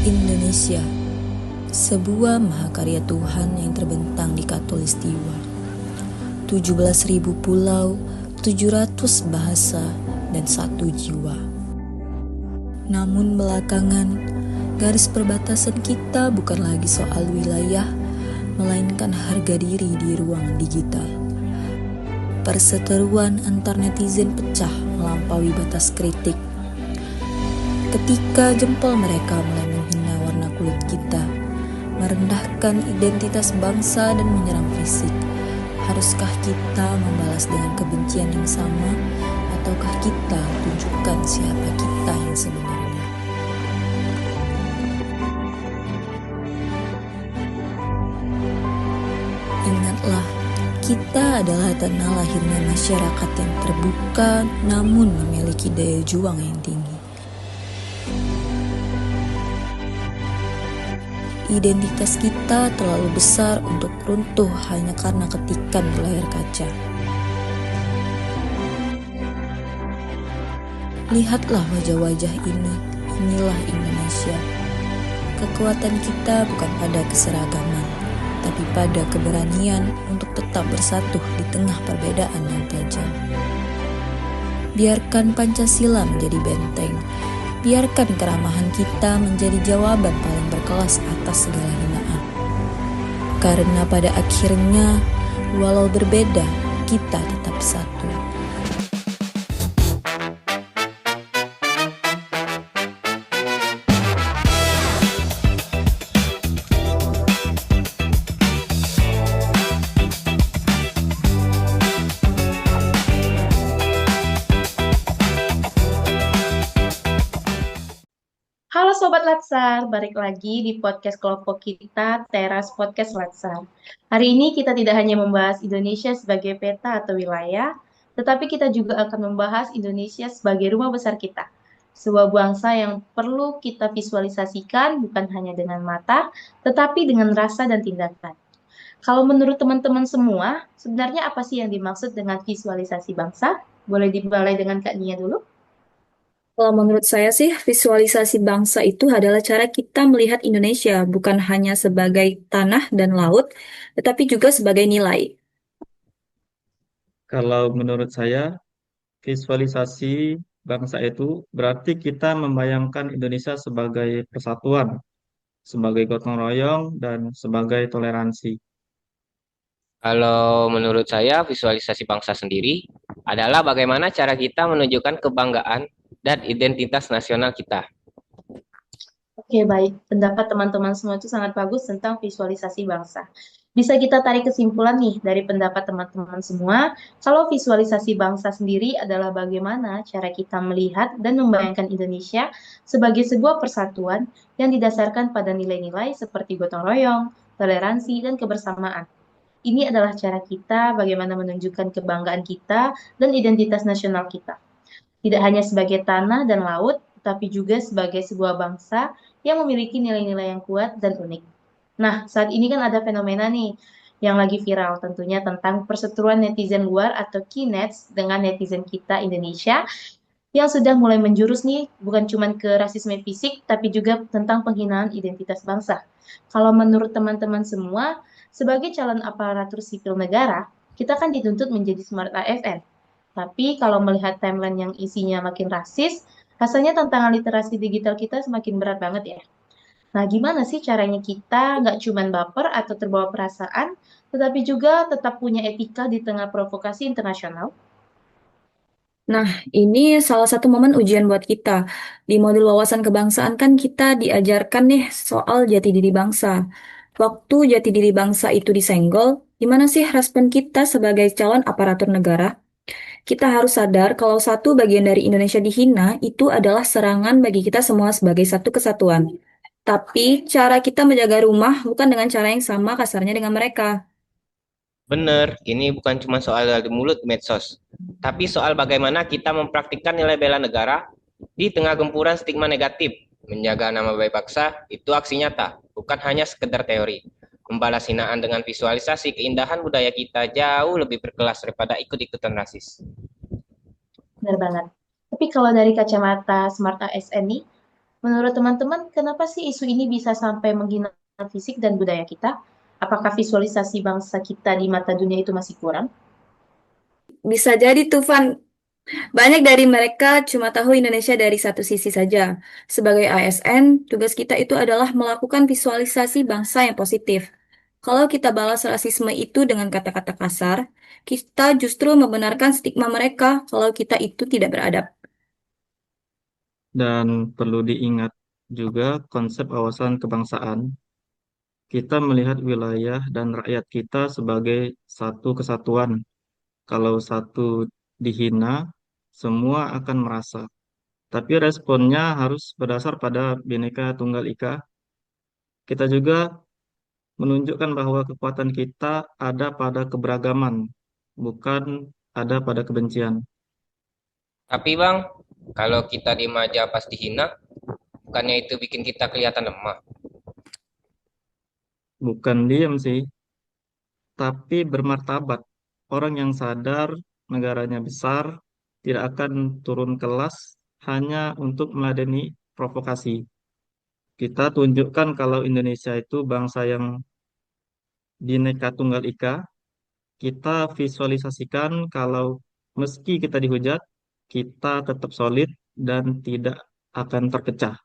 Indonesia, sebuah mahakarya Tuhan yang terbentang di Katulistiwa. 17.000 pulau, 700 bahasa, dan 1 jiwa. Namun belakangan, garis perbatasan kita bukan lagi soal wilayah, melainkan harga diri di ruang digital. Perseteruan antar netizen pecah melampaui batas kritik. Ketika jempol mereka mulai menghina warna kulit kita, merendahkan identitas bangsa dan menyerang fisik, haruskah kita membalas dengan kebencian yang sama, ataukah kita tunjukkan siapa kita yang sebenarnya? Ingatlah, kita adalah tanah lahirnya masyarakat yang terbuka namun memiliki daya juang yang tinggi. Identitas kita terlalu besar untuk runtuh hanya karena ketikan di layar kaca. Lihatlah wajah-wajah ini, inilah Indonesia. Kekuatan kita bukan pada keseragaman, tapi pada keberanian untuk tetap bersatu di tengah perbedaan yang tajam. Biarkan Pancasila menjadi benteng. Biarkan keramahan kita menjadi jawaban paling berkelas atas segala hinaan. Karena pada akhirnya, walau berbeda, kita tetap satu. Halo Sobat Latsar, balik lagi di podcast kelompok kita, Teras Podcast Latsar. Hari ini kita tidak hanya membahas Indonesia sebagai peta atau wilayah, tetapi kita juga akan membahas Indonesia sebagai rumah besar kita. Sebuah bangsa yang perlu kita visualisasikan bukan hanya dengan mata, tetapi dengan rasa dan tindakan. Kalau menurut teman-teman semua, sebenarnya apa sih yang dimaksud dengan visualisasi bangsa? Boleh dimulai dengan Kak Nia dulu? Kalau menurut saya sih, visualisasi bangsa itu adalah cara kita melihat Indonesia bukan hanya sebagai tanah dan laut, tetapi juga sebagai nilai. Kalau menurut saya, visualisasi bangsa itu berarti kita membayangkan Indonesia sebagai persatuan, sebagai gotong royong, dan sebagai toleransi. Kalau menurut saya, visualisasi bangsa sendiri adalah bagaimana cara kita menunjukkan kebanggaan dan identitas nasional kita. Oke, baik. Pendapat teman-teman semua itu sangat bagus tentang visualisasi bangsa. Bisa kita tarik kesimpulan nih dari pendapat teman-teman semua, kalau visualisasi bangsa sendiri adalah bagaimana cara kita melihat dan membayangkan Indonesia sebagai sebuah persatuan yang didasarkan pada nilai-nilai seperti gotong royong, toleransi, dan kebersamaan. Ini adalah cara kita bagaimana menunjukkan kebanggaan kita dan identitas nasional kita. Tidak hanya sebagai tanah dan laut, tetapi juga sebagai sebuah bangsa yang memiliki nilai-nilai yang kuat dan unik. Nah, saat ini kan ada fenomena nih yang lagi viral tentunya tentang perseteruan netizen luar atau kinets dengan netizen kita Indonesia yang sudah mulai menjurus nih bukan cuma ke rasisme fisik tapi juga tentang penghinaan identitas bangsa. Kalau menurut teman-teman semua, sebagai calon aparatur sipil negara, kita kan dituntut menjadi smart ASN. Tapi kalau melihat timeline yang isinya makin rasis, rasanya tantangan literasi digital kita semakin berat banget ya. Nah, gimana sih caranya kita nggak cuma baper atau terbawa perasaan, tetapi juga tetap punya etika di tengah provokasi internasional? Nah, ini salah satu momen ujian buat kita. Di modul wawasan kebangsaan kan kita diajarkan nih soal jati diri bangsa. Waktu jati diri bangsa itu disenggol, gimana sih respon kita sebagai calon aparatur negara? Kita harus sadar kalau satu bagian dari Indonesia dihina itu adalah serangan bagi kita semua sebagai satu kesatuan. Tapi cara kita menjaga rumah bukan dengan cara yang sama kasarnya dengan mereka. Benar, ini bukan cuma soal dari mulut medsos, tapi soal bagaimana kita mempraktikkan nilai bela negara di tengah gempuran stigma negatif. Menjaga nama baik bangsa itu aksi nyata, bukan hanya sekedar teori. Membalas hinaan dengan visualisasi keindahan budaya kita jauh lebih berkelas daripada ikut-ikutan rasis. Benar banget. Tapi kalau dari kacamata Smart ASN nih, Menurut teman-teman, kenapa sih isu ini bisa sampai menghina fisik dan budaya kita? Apakah visualisasi bangsa kita di mata dunia itu masih kurang? Bisa jadi tuh, Van. Banyak dari mereka cuma tahu Indonesia dari satu sisi saja. Sebagai ASN, tugas kita itu adalah melakukan visualisasi bangsa yang positif. Kalau kita balas rasisme itu dengan kata-kata kasar, kita justru membenarkan stigma mereka kalau kita itu tidak beradab. Dan perlu diingat juga konsep wawasan kebangsaan. Kita melihat wilayah dan rakyat kita sebagai satu kesatuan. Kalau satu dihina, semua akan merasa. Tapi responnya harus berdasar pada Bhinneka Tunggal Ika. Kita juga menunjukkan bahwa kekuatan kita ada pada keberagaman, bukan ada pada kebencian. Tapi Bang, kalau kita diem aja pas dihina, bukannya itu bikin kita kelihatan lemah? Bukan diam sih, tapi bermartabat. Orang yang sadar negaranya besar tidak akan turun kelas hanya untuk meladeni provokasi. Kita tunjukkan kalau Indonesia itu bangsa yang Bhinneka Tunggal Ika. Kita visualisasikan kalau meski kita dihujat, kita tetap solid dan tidak akan terpecah.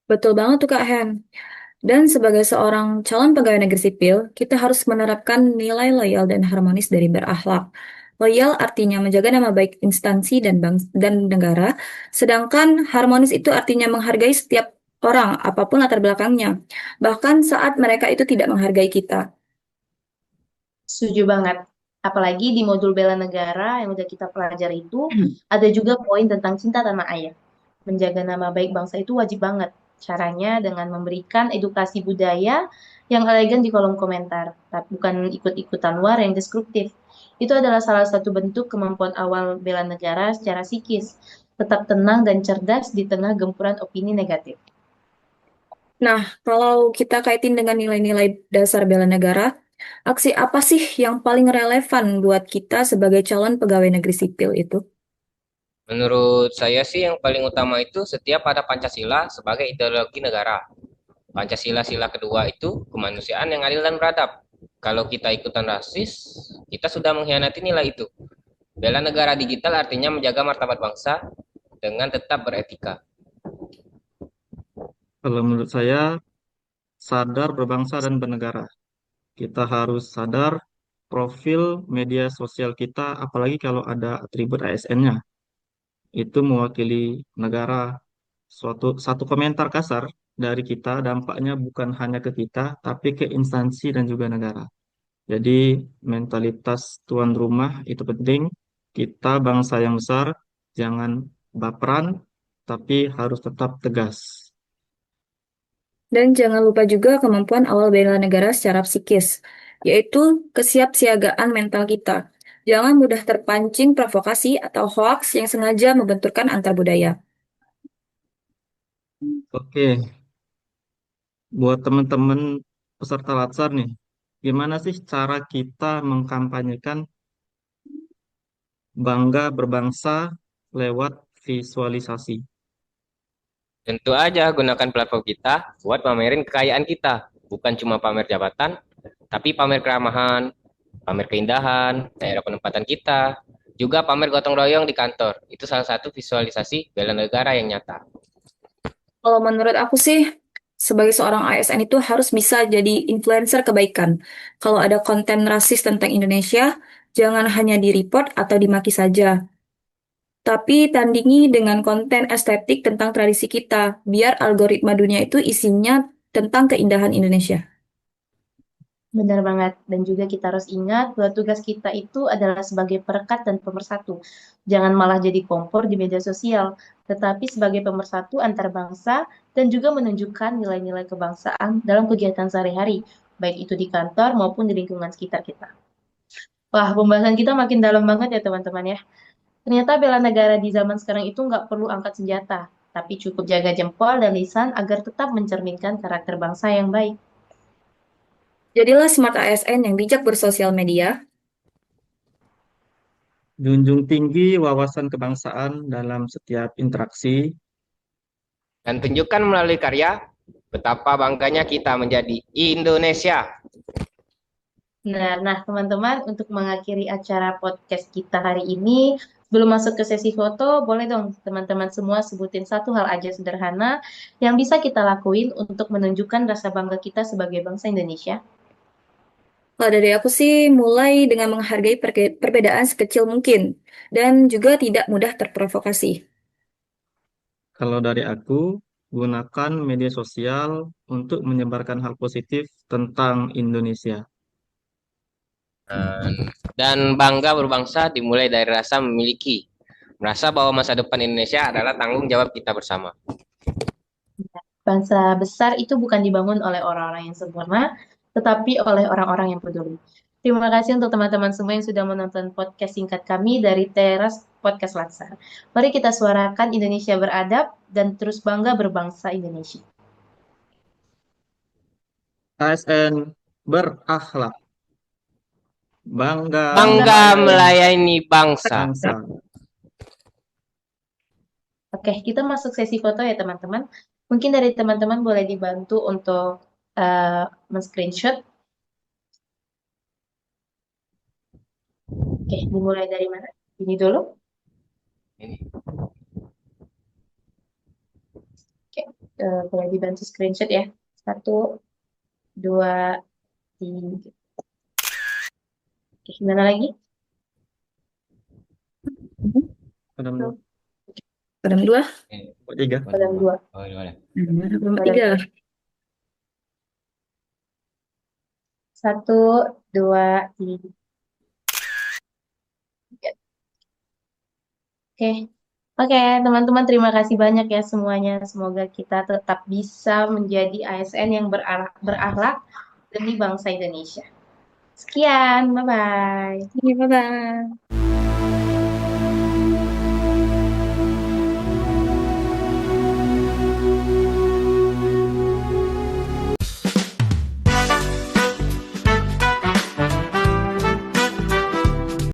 Betul banget tuh Kak Hen. Dan sebagai seorang calon pegawai negeri sipil, kita harus menerapkan nilai loyal dan harmonis dari berakhlak. Loyal artinya menjaga nama baik instansi dan negara, sedangkan harmonis itu artinya menghargai setiap orang, apapun latar belakangnya, bahkan saat mereka itu tidak menghargai kita. Setuju banget. Apalagi di modul bela negara yang udah kita pelajari itu, ada juga poin tentang cinta tanah air. Menjaga nama baik bangsa itu wajib banget. Caranya dengan memberikan edukasi budaya yang elegan di kolom komentar, tapi bukan ikut-ikutan war yang destruktif. Itu adalah salah satu bentuk kemampuan awal bela negara secara psikis. Tetap tenang dan cerdas di tengah gempuran opini negatif. Nah, kalau kita kaitin dengan nilai-nilai dasar bela negara, aksi apa sih yang paling relevan buat kita sebagai calon pegawai negeri sipil itu? Menurut saya sih yang paling utama itu setiap ada Pancasila sebagai ideologi negara. Pancasila sila kedua itu kemanusiaan yang adil dan beradab. Kalau kita ikutan rasis, kita sudah mengkhianati nilai itu. Bela negara digital artinya menjaga martabat bangsa dengan tetap beretika. Kalau menurut saya, sadar berbangsa dan bernegara. Kita harus sadar profil media sosial kita, apalagi kalau ada atribut ASN-nya. Itu mewakili negara. Satu komentar kasar dari kita dampaknya bukan hanya ke kita, tapi ke instansi dan juga negara. Jadi mentalitas tuan rumah itu penting. Kita bangsa yang besar, jangan baperan, tapi harus tetap tegas. Dan jangan lupa juga kemampuan awal bela negara secara psikis, yaitu kesiapsiagaan mental kita. Jangan mudah terpancing provokasi atau hoaks yang sengaja membenturkan antar budaya. Oke, buat teman-teman peserta Latsar nih, gimana sih cara kita mengkampanyekan bangga berbangsa lewat visualisasi? Tentu aja gunakan platform kita buat pamerin kekayaan kita. Bukan cuma pamer jabatan, tapi pamer keramahan, pamer keindahan, daerah penempatan kita, juga pamer gotong royong di kantor. Itu salah satu visualisasi bela negara yang nyata. Kalau menurut aku sih, sebagai seorang ASN itu harus bisa jadi influencer kebaikan. Kalau ada konten rasis tentang Indonesia, jangan hanya di-report atau dimaki saja, tapi tandingi dengan konten estetik tentang tradisi kita, biar algoritma dunia itu isinya tentang keindahan Indonesia. Benar banget. Dan juga kita harus ingat bahwa tugas kita itu adalah sebagai perekat dan pemersatu. Jangan malah jadi kompor di media sosial, tetapi sebagai pemersatu antar bangsa dan juga menunjukkan nilai-nilai kebangsaan dalam kegiatan sehari-hari, baik itu di kantor maupun di lingkungan sekitar kita. Wah, pembahasan kita makin dalam banget ya teman-teman ya. Ternyata bela negara di zaman sekarang itu nggak perlu angkat senjata, tapi cukup jaga jempol dan lisan agar tetap mencerminkan karakter bangsa yang baik. Jadilah smart ASN yang bijak bersosial media. Junjung tinggi wawasan kebangsaan dalam setiap interaksi. dan tunjukkan melalui karya betapa bangganya kita menjadi Indonesia. Nah, teman-teman, untuk mengakhiri acara podcast kita hari ini, sebelum masuk ke sesi foto, boleh dong teman-teman semua sebutin satu hal aja sederhana yang bisa kita lakuin untuk menunjukkan rasa bangga kita sebagai bangsa Indonesia. Kalau dari aku sih mulai dengan menghargai perbedaan sekecil mungkin dan juga tidak mudah terprovokasi. Kalau dari aku, gunakan media sosial untuk menyebarkan hal positif tentang Indonesia. Dan bangga berbangsa dimulai dari rasa memiliki. Merasa bahwa masa depan Indonesia adalah tanggung jawab kita bersama. Bangsa besar itu bukan dibangun oleh orang-orang yang sempurna, tetapi oleh orang-orang yang peduli. Terima kasih untuk teman-teman semua yang sudah menonton podcast singkat kami dari Teras Podcast Latsar. Mari kita suarakan Indonesia beradab dan terus bangga berbangsa Indonesia. ASN berakhlak, bangga Bangga melayani bangsa. bangsa. Oke, kita masuk sesi foto ya teman-teman. Mungkin dari teman-teman boleh dibantu untuk men-screenshot. Oke, dimulai dari mana? Ini dulu. Ini. Oke, boleh dibantu screenshot ya. 1, 2, 3. Oke, gimana lagi? Kodam dua. Kodam 2. Tiga. Kodam 2. Oh, gimana? Kodam 3. 1, 2, 3. Oke, teman-teman terima kasih banyak ya semuanya. Semoga kita tetap bisa menjadi ASN yang berakhlak demi bangsa Indonesia. Sekian, bye-bye. Bye-bye.